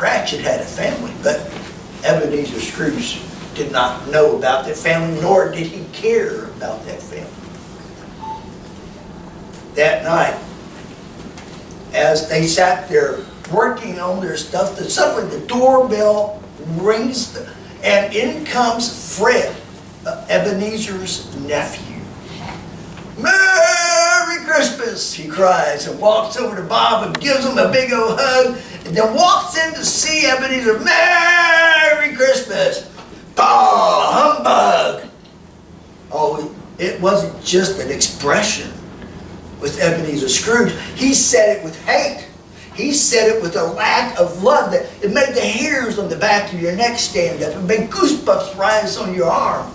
Cratchit had a family, but Ebenezer Scrooge did not know about that family, nor did he care about that family. That night, as they sat there working on their stuff, suddenly the doorbell rings, and in comes Fred, Ebenezer's nephew. "Merry Christmas," he cries, and walks over to Bob and gives him a big old hug, and then walks in to see Ebenezer. "Merry Christmas!" "Bah, humbug!" Oh, it wasn't just an expression with Ebenezer Scrooge. He said it with hate. He said it with a lack of love that it made the hairs on the back of your neck stand up. It made goosebumps rise on your arm.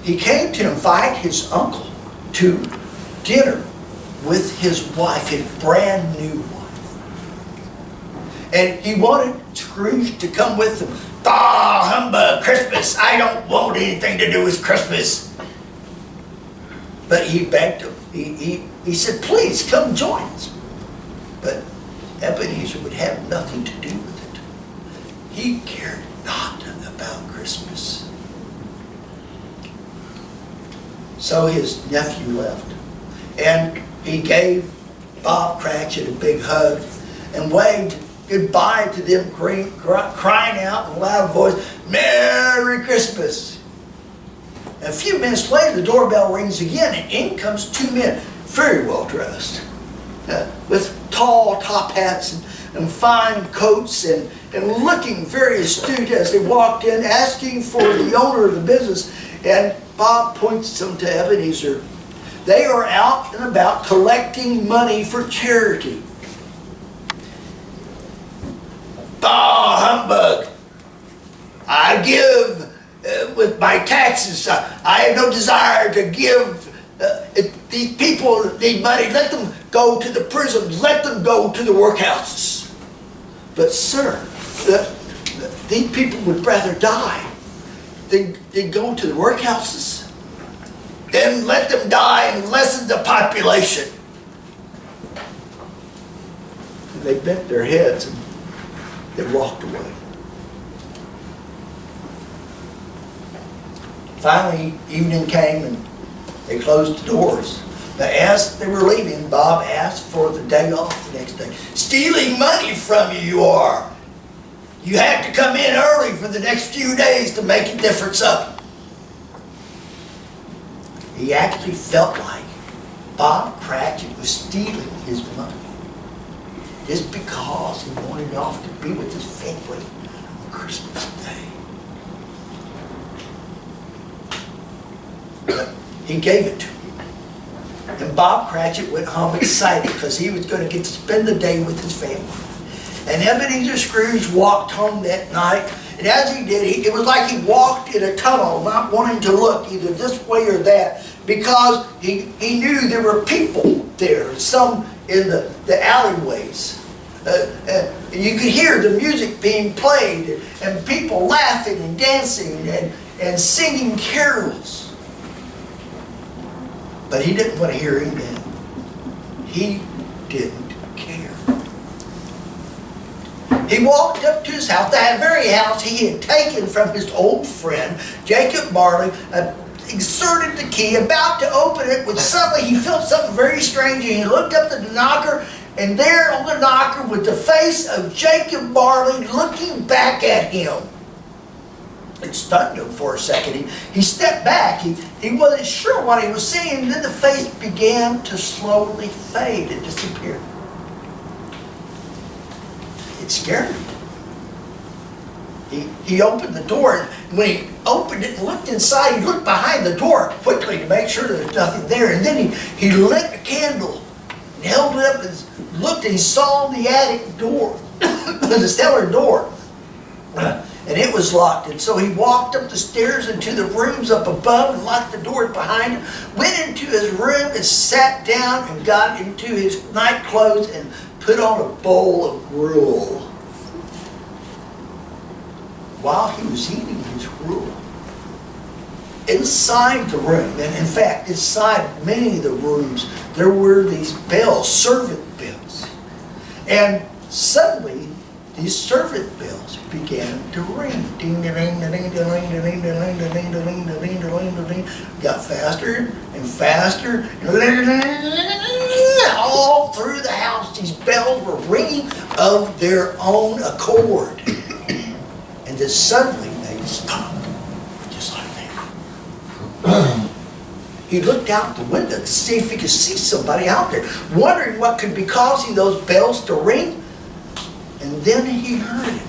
He came to invite his uncle to dinner with his wife, his brand new wife. And he wanted Scrooge to come with him. "Bah, humbug, Christmas! I don't want anything to do with Christmas." But he begged him. He said, "Please, come join us." But Ebenezer would have nothing to do with it. He cared not about Christmas. So his nephew left. And he gave Bob Cratchit a big hug and waved goodbye to them, crying out in a loud voice, "Merry Christmas!" And a few minutes later, the doorbell rings again, and in comes two men, very well dressed, with tall top hats and fine coats, and looking very astute as they walked in, asking for the owner of the business. And Bob points them to Ebenezer. They are out and about collecting money for charity. "Bah, humbug! I give with my taxes. I have no desire to give. These people need money. Let them go to the prisons. Let them go to the workhouses." "But sir, these people would rather die than go to the workhouses." "Then let them die and lessen the population." And they bent their heads and they walked away. Finally, evening came and they closed the doors. But as they were leaving, Bob asked for the day off the next day. "Stealing money from you are. You have to come in early for the next few days to make a difference up." He actually felt like Bob Cratchit was stealing his money just because he wanted off to be with his family on Christmas Day. But he gave it to him. And Bob Cratchit went home excited because he was going to get to spend the day with his family. And Ebenezer Scrooge walked home that night, and as he did, it was like he walked in a tunnel, not wanting to look either this way or that, because he knew there were people there, some in the alleyways. You could hear the music being played, and people laughing and dancing and singing carols. But he didn't want to hear any of that. He didn't care. He walked up to his house, that very house he had taken from his old friend, Jacob Marley, exerted the key, about to open it, when suddenly he felt something very strange, and he looked up at the knocker, and there on the knocker was the face of Jacob Marley looking back at him. It stunned him for a second. He stepped back. He wasn't sure what he was seeing. Then the face began to slowly fade and disappear. It scared him. He opened the door, and when he opened it and looked inside, he looked behind the door quickly to make sure there was nothing there. And then he lit a candle and held it up and looked, and he saw the attic door, the cellar door. And it was locked. And so he walked up the stairs into the rooms up above and locked the door behind him, went into his room and sat down and got into his night clothes and put on a bowl of gruel. While he was eating his gruel, inside the room, and in fact inside many of the rooms, there were these bells, servant bells. And suddenly, these servant bells began to ring. Ding, ding, ding, ding, ding, ding, ding, ding, ding, ding, ding, ding, ding, ding. Got faster and faster. All through the house, these bells were ringing of their own accord. And then suddenly they stopped, just like that. He looked out the window to see if he could see somebody out there, wondering what could be causing those bells to ring. And then he heard it.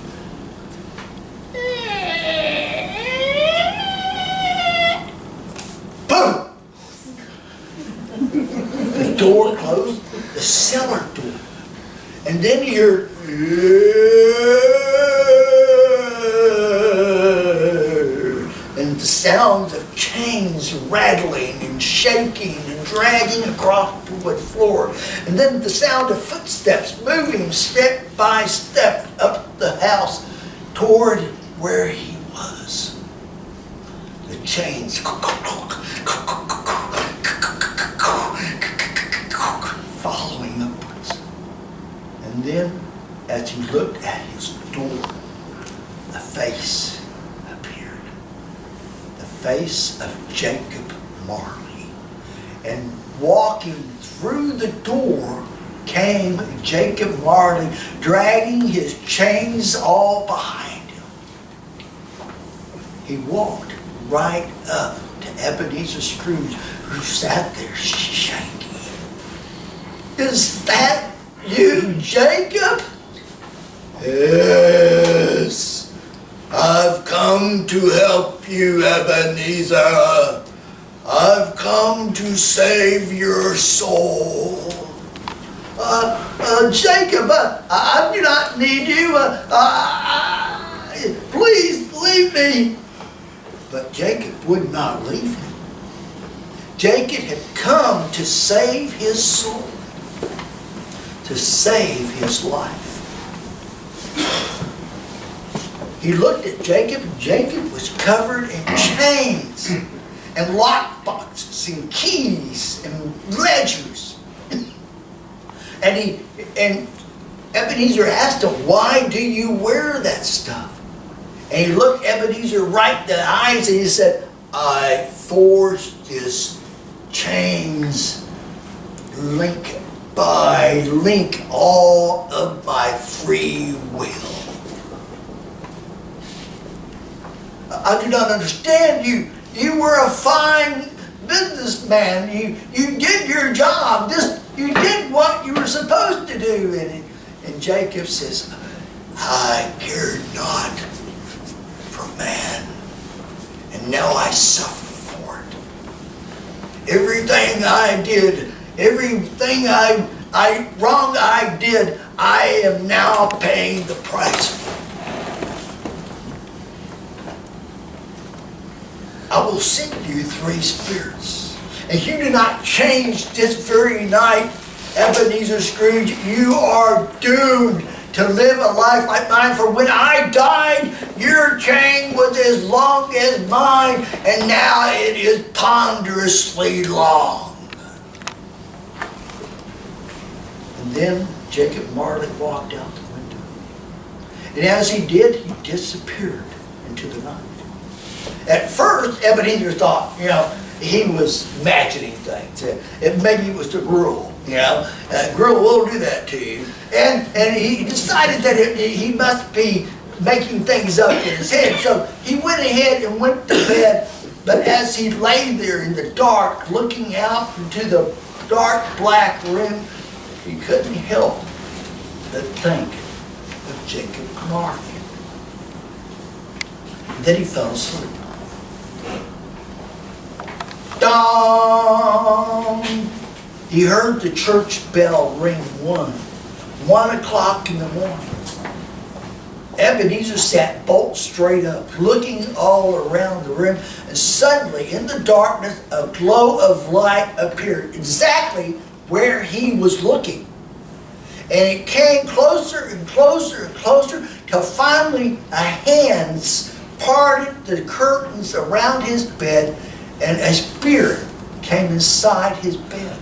Boom! The door closed, the cellar door. And then he heard, and the sounds of chains rattling and shaking and dragging across the wood floor. And then the sound of footsteps moving step by step up the house toward where he was. The chains following upwards. And then, as he looked at his door, a face appeared. The face of Jacob Marley. And walking through the door came Jacob Marley, dragging his chains all behind him. He walked right up to Ebenezer Scrooge, who sat there shaking. Is that you, Jacob? Yes, I've come to help you, Ebenezer. I've come to save your soul. Jacob, I do not need you. Please leave me. But Jacob would not leave him. Jacob had come to save his soul, to save his life. He looked at Jacob, and Jacob was covered in chains and lockboxes and keys and ledgers. And Ebenezer asked him, why do you wear that stuff? And he looked Ebenezer right in the eyes and he said, I forged his chains link by link all of my free will. I do not understand you. You were a fine businessman. You did your job. You did what you were supposed to do. And Jacob says, I cared not for man, and now I suffer for it. Everything I did, everything wrong I did, I am now paying the price for. I will send you 3 spirits. If you do not change this very night, Ebenezer Scrooge, you are doomed to live a life like mine. For when I died, your chain was as long as mine, and now it is ponderously long. And then Jacob Marley walked out the window. And as he did, he disappeared into the night. At first, Ebenezer thought, he was imagining things. Maybe it was the gruel, gruel will do that to you. And he decided that he must be making things up in his head. So he went ahead and went to bed. But as he lay there in the dark, looking out into the dark black room, he couldn't help but think of Jacob Marley. And then he fell asleep. Dong! He heard the church bell ring 1 o'clock in the morning. Ebenezer sat bolt straight up, looking all around the room, and suddenly in the darkness a glow of light appeared exactly where he was looking. And it came closer and closer and closer till finally a hand parted the curtains around his bed, and a spirit came inside his bed.